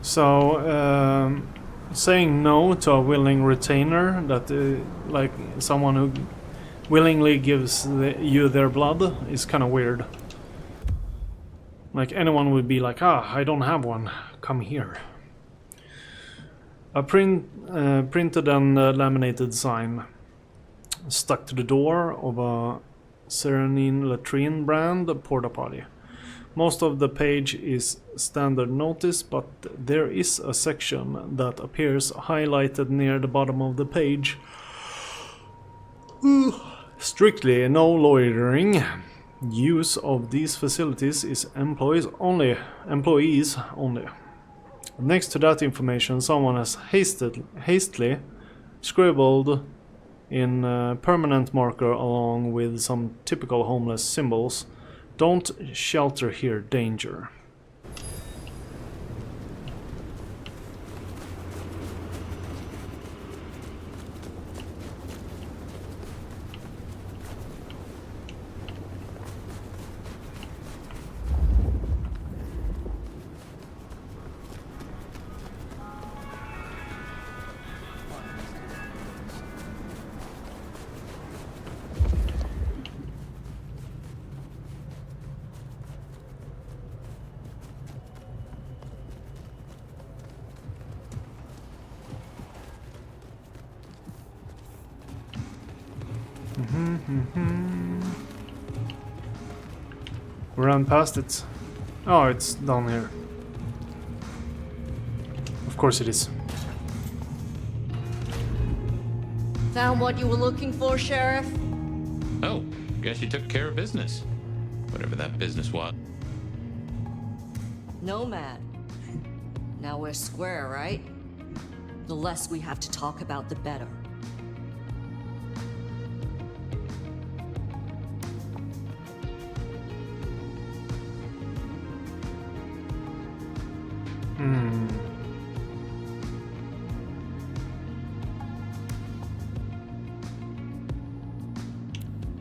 So, saying no to a willing retainer, that like someone who willingly gives you their blood, is kind of weird. Like anyone would be like, I don't have one, come here. A printed and laminated sign stuck to the door of a Serenine Latrine brand porta potty. Most of the page is standard notice, but there is a section that appears highlighted near the bottom of the page. Strictly no loitering. Use of these facilities is employees only. Next to that information, someone has hastily scribbled in permanent marker along with some typical homeless symbols. Don't shelter here, danger. We ran past it. Oh, it's down here. Of course it is. Found what you were looking for, Sheriff? Oh, guess you took care of business. Whatever that business was. Nomad. Now we're square, right? The less we have to talk about, the better.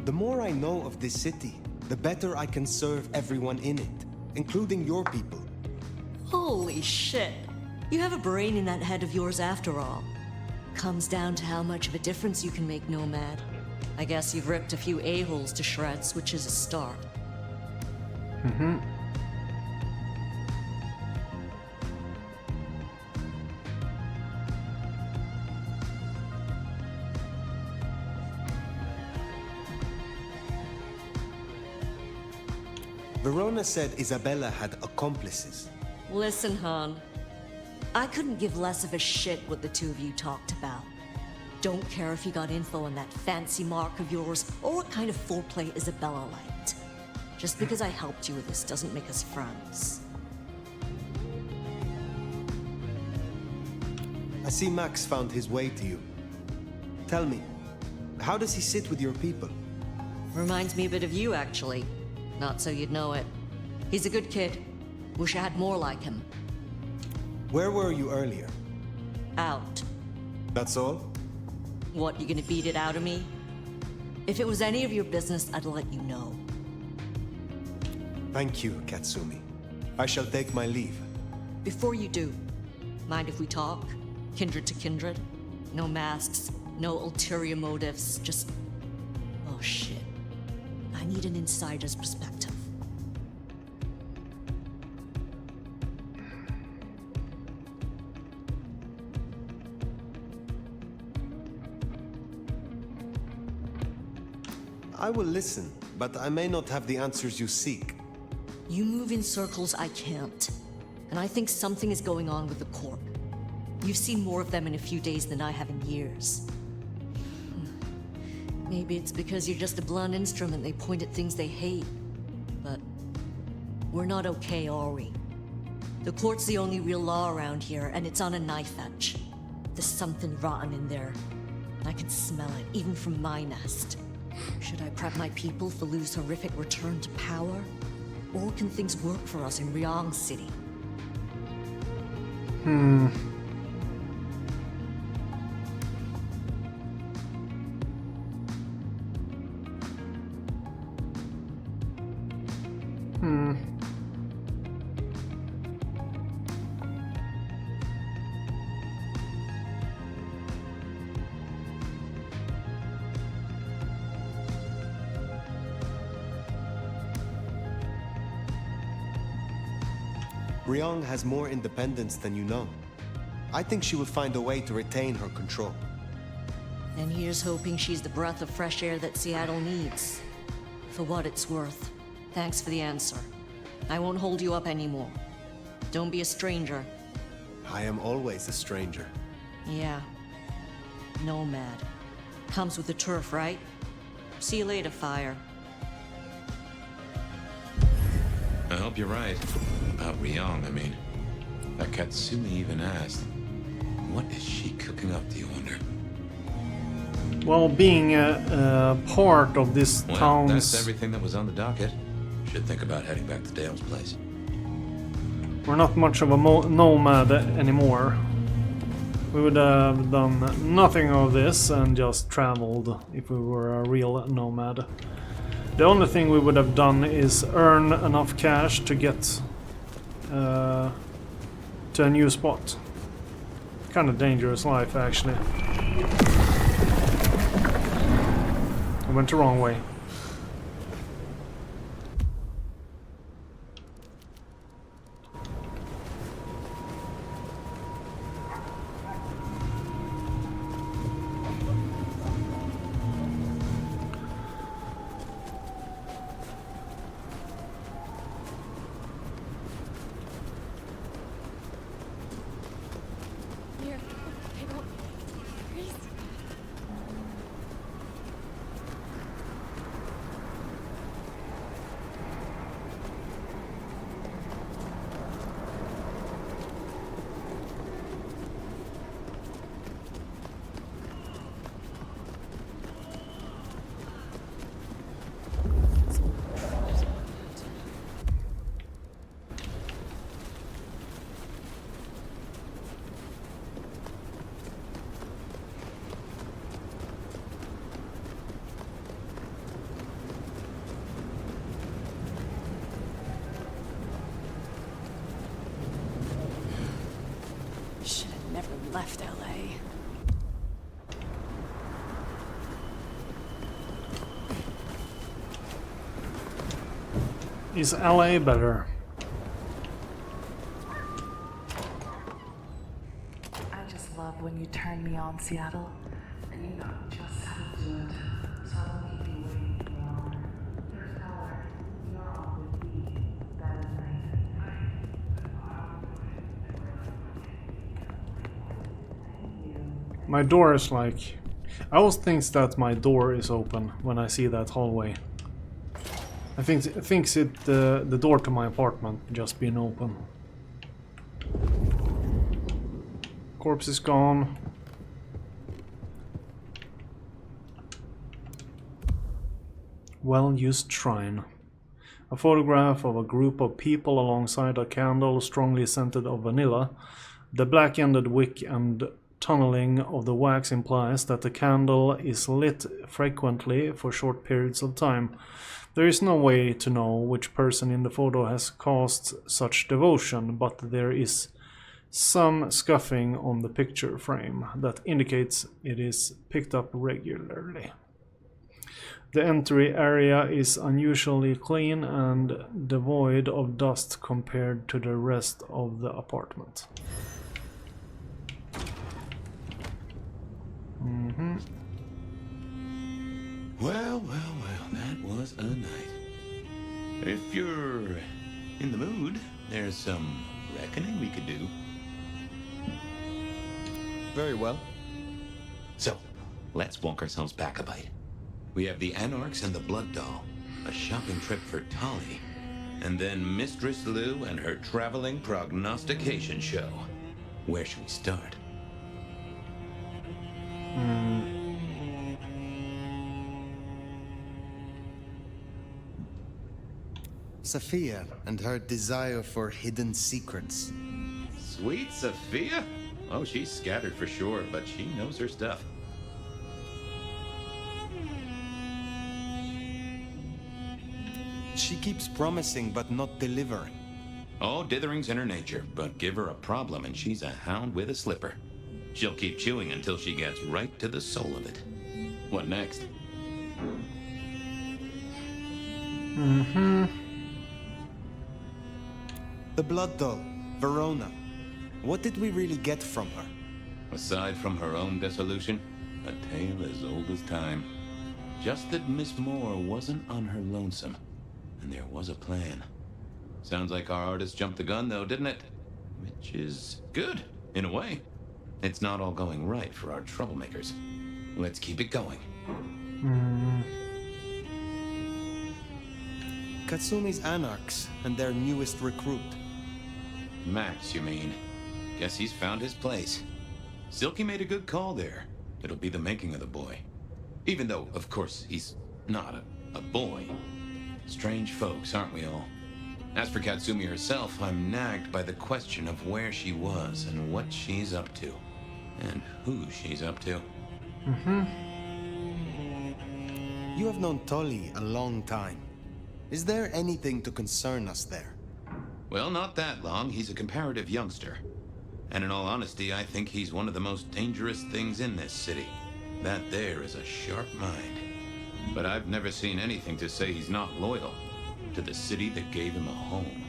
The more I know of this city, the better I can serve everyone in it, including your people. Holy shit. You have a brain in that head of yours after all. Comes down to how much of a difference you can make, Nomad. I guess you've ripped a few a-holes to shreds, which is a start. Verona said Isabella had accomplices. Listen, Han. I couldn't give less of a shit what the two of you talked about. Don't care if you got info on that fancy mark of yours, or what kind of foreplay Isabella liked. Just because I helped you with this doesn't make us friends. I see Max found his way to you. Tell me, how does he sit with your people? Reminds me a bit of you, actually. Not so you'd know it. He's a good kid. Wish I had more like him. Where were you earlier? Out. That's all? What, you gonna beat it out of me? If it was any of your business, I'd let you know. Thank you, Katsumi. I shall take my leave. Before you do, mind if we talk? Kindred to kindred? No masks, no ulterior motives, just... Oh shit. I need an insider's perspective. I will listen, but I may not have the answers you seek. You move in circles I can't. And I think something is going on with the Corp. You've seen more of them in a few days than I have in years. Maybe it's because you're just a blunt instrument they point at things they hate. But we're not okay, are we? The court's the only real law around here, and it's on a knife edge. There's something rotten in there. I can smell it, even from my nest. Should I prep my people for Lu's horrific return to power? Or can things work for us in Ryong City? Ryong has more independence than you know. I think she will find a way to retain her control. And here's hoping she's the breath of fresh air that Seattle needs. For what it's worth, thanks for the answer. I won't hold you up anymore. Don't be a stranger. I am always a stranger. Yeah. Nomad. Comes with the turf, right? See you later, Fire. I hope you're right. About Ryong, I mean. That Katsumi even asked, what is she cooking up, do you wonder? Well, being a part of this Well, town's... that's everything that was on the docket. Should think about heading back to Dale's place. We're not much of a nomad anymore. We would have done nothing of this and just traveled if we were a real nomad. The only thing we would have done is earn enough cash to get to a new spot. Kind of dangerous life, actually. I went the wrong way. Here, I don't... Please. Should have never left LA. Is LA better? I just love when you turn me on, Seattle. And you know just how to do it. So I won't keep you waiting too long. There's power. You're on with me. That is night. My door is like... I always think that my door is open when I see that hallway. I think thinks it the door to my apartment just being open. Corpse is gone. Well-used shrine. A photograph of a group of people alongside a candle strongly scented of vanilla. The black-ended wick and tunneling of the wax implies that the candle is lit frequently for short periods of time. There is no way to know which person in the photo has caused such devotion, but there is some scuffing on the picture frame that indicates it is picked up regularly. The entry area is unusually clean and devoid of dust compared to the rest of the apartment. Well, that was a night. If you're in the mood, there's some reckoning we could do. Very well. So, let's walk ourselves back a bite. We have the Anarchs and the Blood Doll, a shopping trip for Tali, and then Mistress Lou and her traveling prognostication show. Where should we start? Sophia and her desire for hidden secrets. Sweet Sophia? Oh, she's scattered for sure, but she knows her stuff. She keeps promising but not delivering. Oh, dithering's in her nature, but give her a problem and she's a hound with a slipper. She'll keep chewing until she gets right to the soul of it. What next? The Blood Doll. Verona. What did we really get from her? Aside from her own dissolution, a tale as old as time. Just that Miss Moore wasn't on her lonesome, and there was a plan. Sounds like our artist jumped the gun, though, didn't it? Which is good, in a way. It's not all going right for our troublemakers. Let's keep it going. Katsumi's Anarchs and their newest recruit. Max, you mean? Guess he's found his place. Silky made a good call there. It'll be the making of the boy. Even though, of course, he's not a boy. Strange folks, aren't we all? As for Katsumi herself, I'm nagged by the question of where she was and what she's up to. And who she's up to. You have known Tolly a long time. Is there anything to concern us there? Well, not that long. He's a comparative youngster. And in all honesty, I think he's one of the most dangerous things in this city. That there is a sharp mind. But I've never seen anything to say he's not loyal to the city that gave him a home.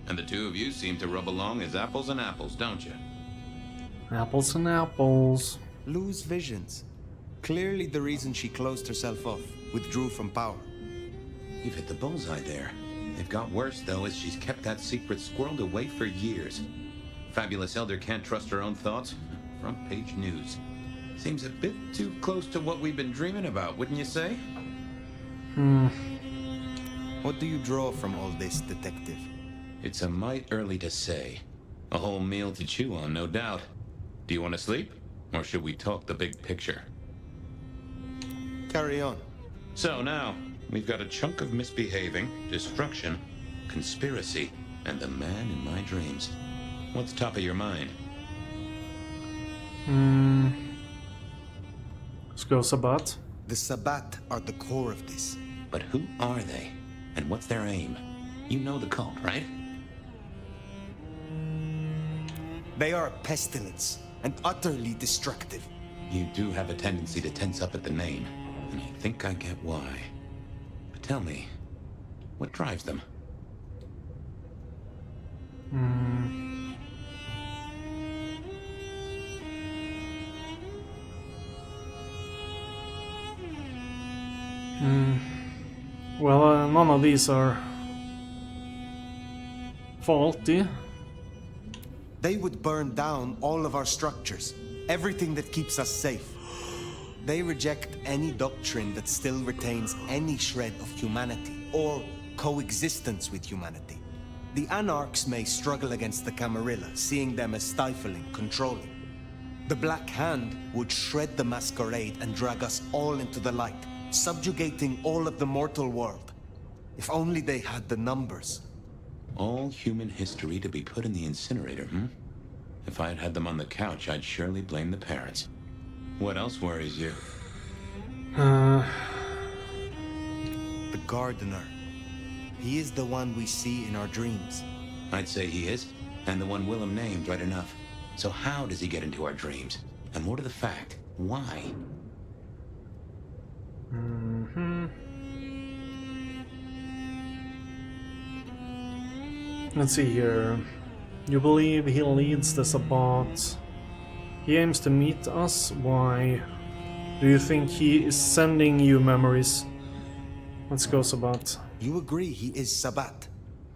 And the two of you seem to rub along as apples and apples, don't you? Apples and apples. Lou's visions. Clearly the reason she closed herself off, withdrew from power. You've hit the bullseye there. They've got worse, though, as she's kept that secret squirreled away for years. Fabulous Elder can't trust her own thoughts. Front page news. Seems a bit too close to what we've been dreaming about, wouldn't you say? What do you draw from all this, detective? It's a mite early to say. A whole meal to chew on, no doubt. Do you want to sleep? Or should we talk the big picture? Carry on. So now, we've got a chunk of misbehaving, destruction, conspiracy, and the man in my dreams. What's top of your mind? Let's go Sabbat. The Sabbat are the core of this. But who are they? And what's their aim? You know the cult, right? They are a pestilence, and utterly destructive. You do have a tendency to tense up at the name, and I think I get why. But tell me, what drives them? Well, none of these are faulty. They would burn down all of our structures, everything that keeps us safe. They reject any doctrine that still retains any shred of humanity, or coexistence with humanity. The Anarchs may struggle against the Camarilla, seeing them as stifling, controlling. The Black Hand would shred the Masquerade and drag us all into the light, subjugating all of the mortal world. If only they had the numbers. All human history to be put in the incinerator, If I had had them on the couch, I'd surely blame the parents. What else worries you? The Gardener. He is the one we see in our dreams. I'd say he is, and the one Willem named right enough. So how does he get into our dreams? And more to the fact, why? Let's see here. You believe he leads the Sabbat. He aims to meet us. Why? Do you think he is sending you memories? Let's go Sabbat. You agree he is Sabbat,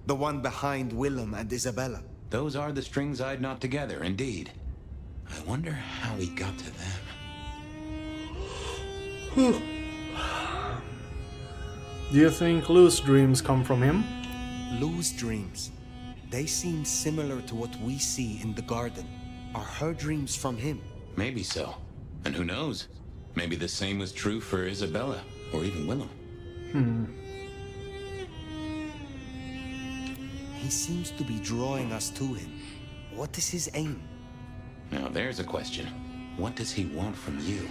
the one behind Willem and Isabella. Those are the strings I'd knot together, indeed. I wonder how he got to them. Do you think Lou's dreams come from him? Lou's dreams. They seem similar to what we see in the garden. Are her dreams from him? Maybe so. And who knows? Maybe the same was true for Isabella, or even Willem. He seems to be drawing us to him. What is his aim? Now there's a question. What does he want from you?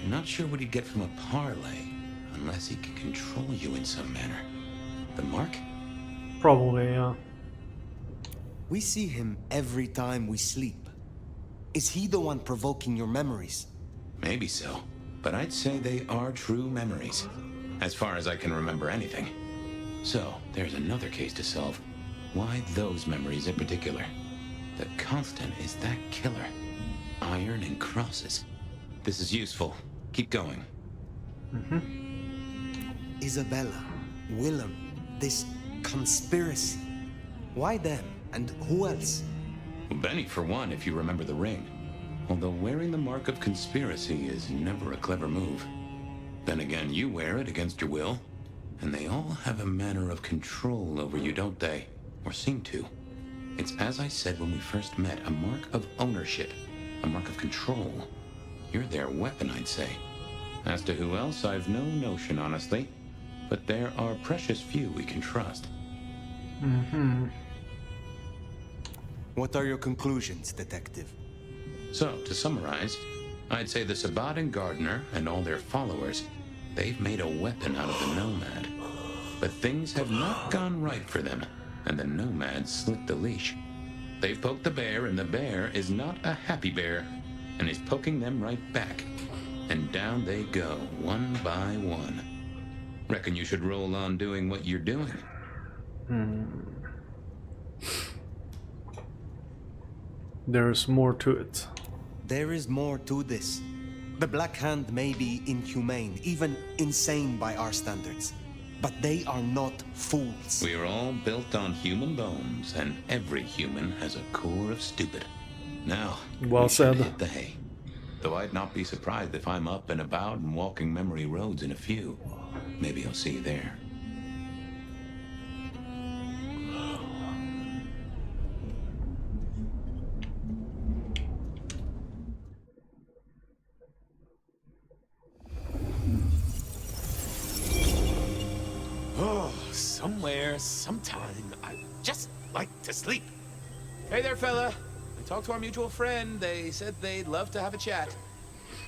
I'm not sure what he'd get from a parlay, unless he can control you in some manner. The mark? Probably, yeah. We see him every time we sleep. Is he the one provoking your memories? Maybe so, but I'd say they are true memories, as far as I can remember anything. So, there's another case to solve. Why those memories in particular? The constant is that killer. Iron and crosses. This is useful. Keep going. Isabella, Willem, this conspiracy. Why them? And who else? Benny, for one, if you remember the ring. Although wearing the mark of conspiracy is never a clever move. Then again, you wear it against your will. And they all have a manner of control over you, don't they? Or seem to. It's as I said when we first met, a mark of ownership. A mark of control. You're their weapon, I'd say. As to who else, I've no notion, honestly. But there are precious few we can trust. What are your conclusions, Detective? So, to summarize, I'd say the Sabbat and Gardner and all their followers, they've made a weapon out of the Nomad. But things have not gone right for them, and the Nomad slipped the leash. They've poked the bear, and the bear is not a happy bear, and is poking them right back. And down they go, one by one. Reckon you should roll on doing what you're doing. There's more to it. There is more to this. The Black Hand may be inhumane, even insane by our standards. But they are not fools. We are all built on human bones, and every human has a core of stupid. Now, Well we should said. hit the hay. Though I'd not be surprised if I'm up and about and walking memory roads in a few. Maybe I'll see you there. Oh, somewhere, sometime, I just like to sleep. Hey there, fella. I talked to our mutual friend. They said they'd love to have a chat.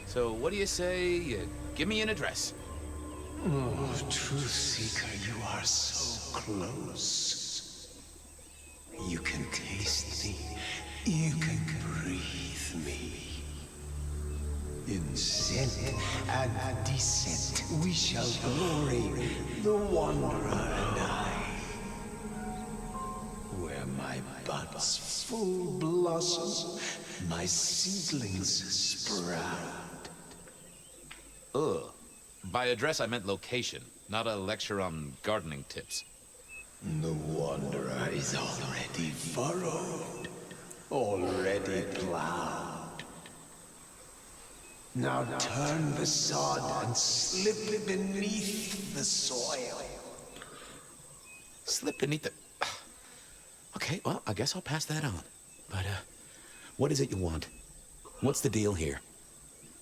So what do you say you give me an address? Oh, Truth Seeker, you are so close. You can taste me. You can breathe me. In scent and descent, we shall glory, the Wanderer and I. Where my buds full blossom, my seedlings sprout. Ugh. By address, I meant location, not a lecture on gardening tips. The Wanderer is already furrowed, already plowed. Now turn the sod and slip beneath the soil. Slip beneath the... Okay, well, I guess I'll pass that on. But, what is it you want? What's the deal here?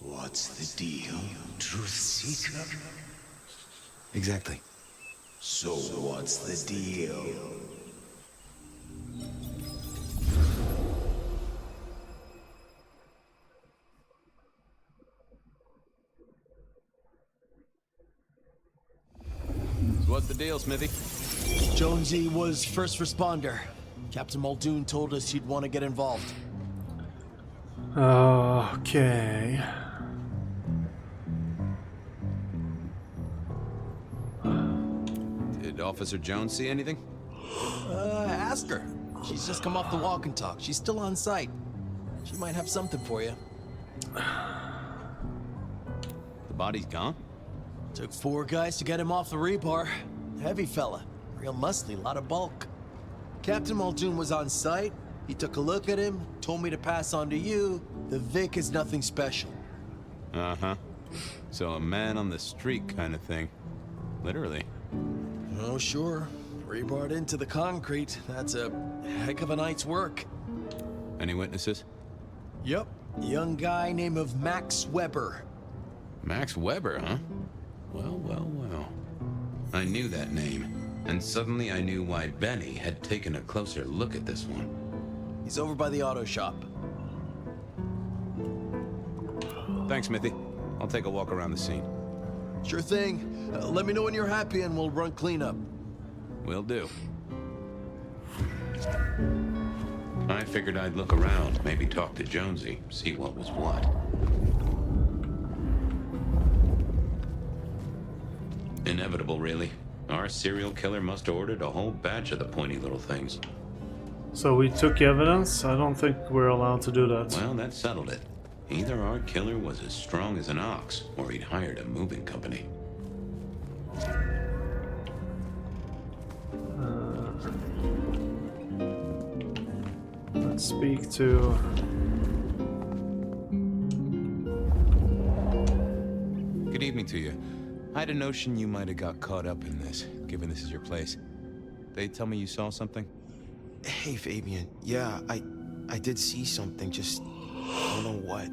What's the deal, Truth Seeker? Exactly. So what's the deal? So what's the deal, Smithy? Jonesy was first responder. Captain Muldoon told us he'd want to get involved. Okay. Did Officer Jones see anything? Ask her. She's just come off the walk and talk. She's still on site. She might have something for you. The body's gone? Took 4 guys to get him off the rebar. Heavy fella. Real muscly, lot of bulk. Captain Muldoon was on site. He took a look at him, told me to pass on to you. The Vic is nothing special. Uh-huh. So a man on the street kind of thing. Literally. Oh, sure. Rebarred into the concrete. That's a heck of a night's work. Any witnesses? Yep. Young guy named of Max Weber. Max Weber, huh? Well, well, well. I knew that name. And suddenly I knew why Benny had taken a closer look at this one. He's over by the auto shop. Thanks, Smithy. I'll take a walk around the scene. Sure thing. Let me know when you're happy and we'll run cleanup. Will do. I figured I'd look around, maybe talk to Jonesy, see what was what. Inevitable, really. Our serial killer must have ordered a whole batch of the pointy little things. So we took evidence? I don't think we're allowed to do that. Well, that settled it. Either our killer was as strong as an ox, or he'd hired a moving company. Let's speak to... Good evening to you. I had a notion you might have got caught up in this, given this is your place. They tell me you saw something? Hey, Fabian. Yeah, I did see something, just I don't know what.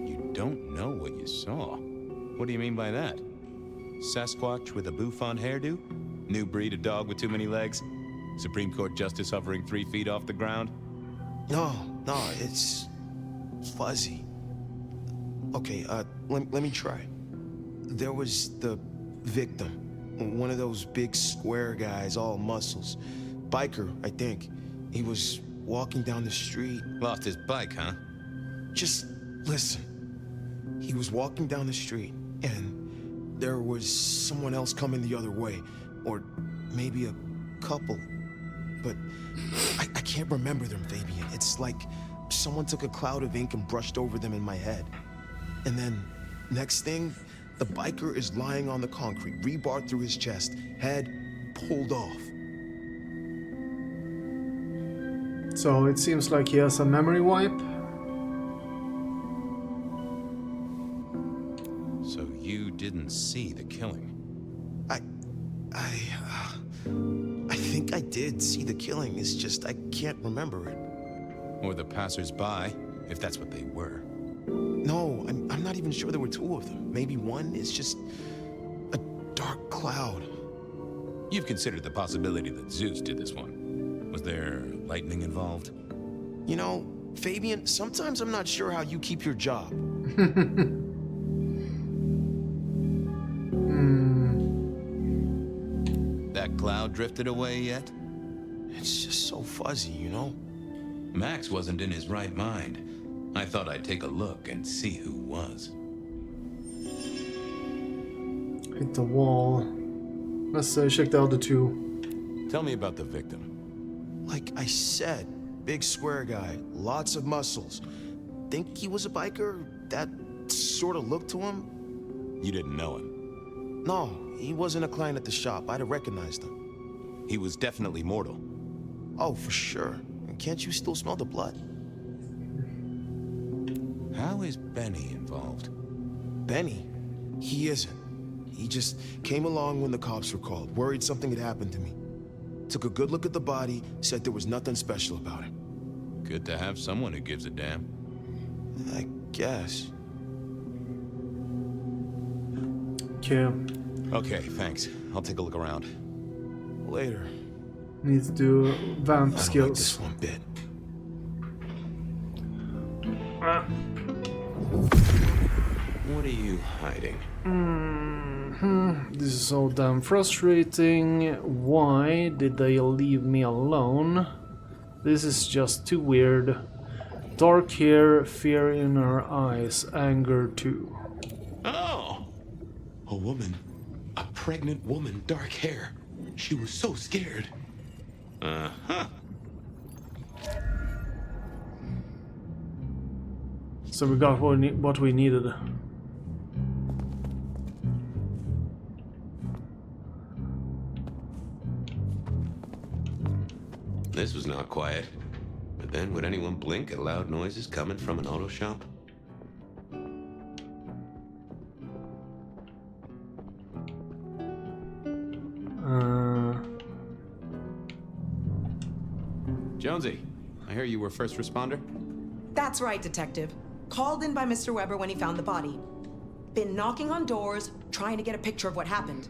You don't know what you saw? What do you mean by that? Sasquatch with a bouffant hairdo? New breed of dog with too many legs? Supreme Court justice hovering 3 feet off the ground? No, it's fuzzy. Okay, let me try. There was the victim, one of those big square guys, all muscles. Biker, I think. He was walking down the street. Lost his bike, huh? Just listen. He was walking down the street, and there was someone else coming the other way. Or maybe a couple. But I can't remember them, Fabian. It's like someone took a cloud of ink and brushed over them in my head. And then, next thing, the biker is lying on the concrete, rebar through his chest, head pulled off. So it seems like he has a memory wipe. So you didn't see the killing? I think I did see the killing. It's just I can't remember it. Or the passers-by, if that's what they were. No, I'm not even sure there were 2 of them. Maybe one is just a dark cloud. You've considered the possibility that Zeus did this one. Was there lightning involved? You know, Fabian, sometimes I'm not sure how you keep your job. That cloud drifted away yet? It's just so fuzzy, you know? Max wasn't in his right mind. I thought I'd take a look and see who was. Hit the wall. Let's check the other 2. Tell me about the victim. Like I said, big square guy, lots of muscles. Think he was a biker? That sort of look to him? You didn't know him? No, he wasn't a client at the shop. I'd have recognized him. He was definitely mortal. Oh, for sure. Can't you still smell the blood? How is Benny involved? Benny? He isn't. He just came along when the cops were called, worried something had happened to me. Took a good look at the body, said there was nothing special about it. Good to have someone who gives a damn. I guess. Okay, thanks. I'll take a look around. Later. Need to do vamp I don't skills. like this one bit. What are you hiding? This is so damn frustrating. Why did they leave me alone? This is just too weird. Dark hair, fear in her eyes, anger too. Oh! A woman. A pregnant woman, dark hair. She was so scared. Uh-huh. So we got what we needed. This was not quiet. But then, would anyone blink at loud noises coming from an auto shop? Jonesy, I hear you were first responder? That's right, Detective. Called in by Mr. Weber when he found the body. Been knocking on doors, trying to get a picture of what happened.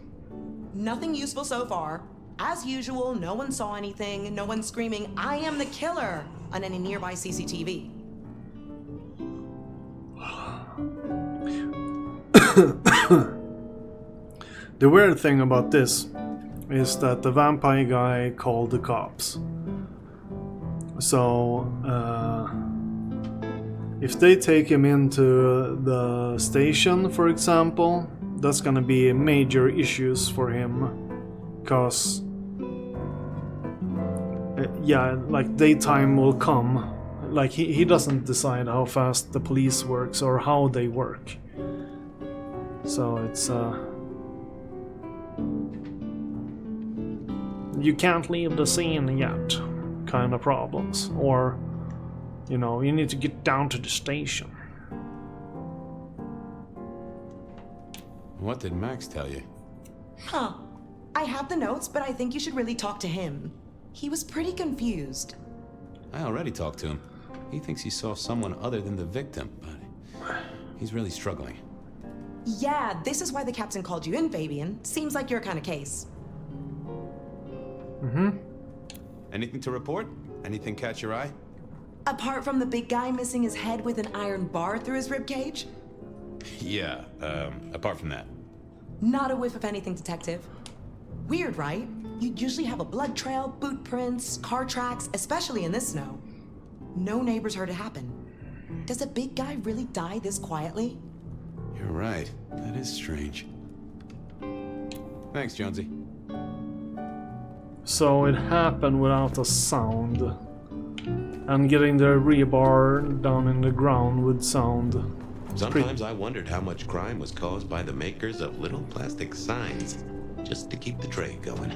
Nothing useful so far. As usual, no one saw anything, no one screaming, "I am the killer!" on any nearby CCTV. The weird thing about this is that the vampire guy called the cops. So, if they take him into the station, for example, that's gonna be major issues for him, cause yeah, like daytime will come. Like he doesn't decide how fast the police works or how they work. So it's you can't leave the scene yet kind of problems, or you know, you need to get down to the station. What did Max tell you? Huh. I have the notes, but I think you should really talk to him. He was pretty confused. I already talked to him. He thinks he saw someone other than the victim, but he's really struggling. Yeah, this is why the captain called you in, Fabian. Seems like your kind of case. Anything to report? Anything catch your eye? Apart from the big guy missing his head with an iron bar through his ribcage? Yeah, apart from that. Not a whiff of anything, Detective. Weird, right? You'd usually have a blood trail, boot prints, car tracks, especially in this snow. No neighbors heard it happen. Does a big guy really die this quietly? You're right. That is strange. Thanks, Jonesy. So it happened without a sound. And getting the rebar down in the ground would sound... Sometimes I wondered how much crime was caused by the makers of little plastic signs, just to keep the trade going.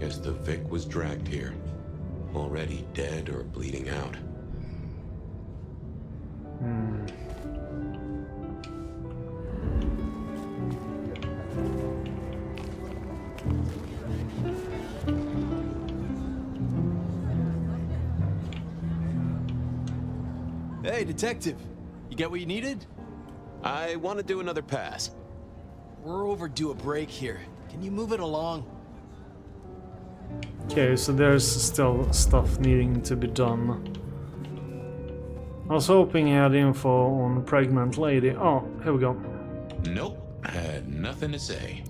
Guess the Vic was dragged here. Already dead or bleeding out. Hey, detective. You get what you needed? I want to do another pass. We're overdue a break here. Can you move it along? Okay, so there's still stuff needing to be done. I was hoping he had info on pregnant lady. Oh, here we go. Nope, had nothing to say.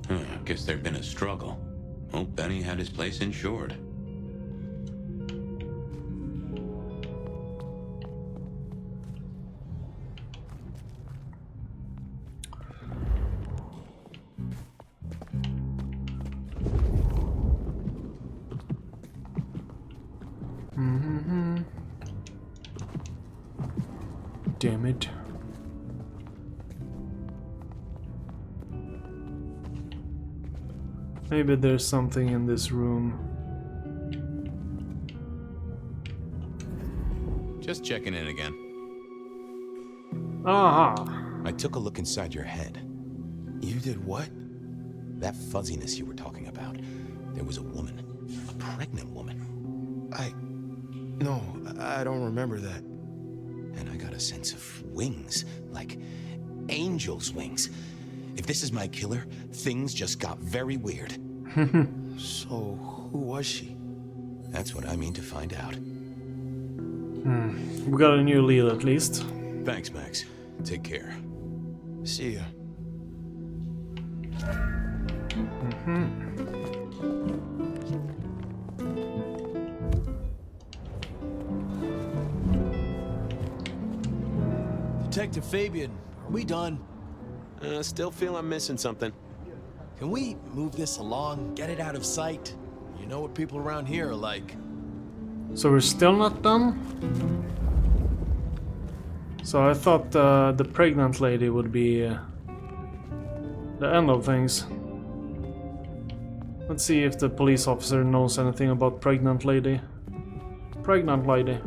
Guess there'd been a struggle. Hope Benny had his place insured. Damn it. Maybe there's something in this room. Just checking in again. Aha! I took a look inside your head. You did what? That fuzziness you were talking about. There was a woman. A pregnant woman. No, I don't remember that. And I got a sense of wings. Like angel's wings. If this is my killer, things just got very weird. So, who was she? That's what I mean to find out. We got a new lead at least. Thanks, Max. Take care. See ya. Detective Fabian, are we done? Still feel I'm missing something. Can we move this along, get it out of sight? You know what people around here are like. So we're still not done? So I thought the pregnant lady would be the end of things. Let's see if the police officer knows anything about pregnant lady. Pregnant lady.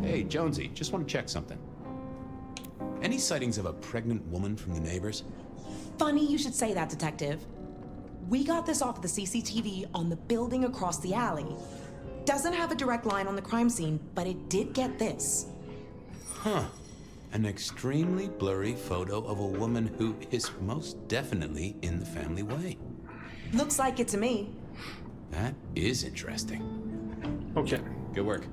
Hey, Jonesy, just want to check something. Any sightings of a pregnant woman from the neighbors? Funny you should say that, Detective. We got this off of the CCTV on the building across the alley. Doesn't have a direct line on the crime scene, but it did get this. Huh. An extremely blurry photo of a woman who is most definitely in the family way. Looks like it to me. That is interesting. Okay. Good work.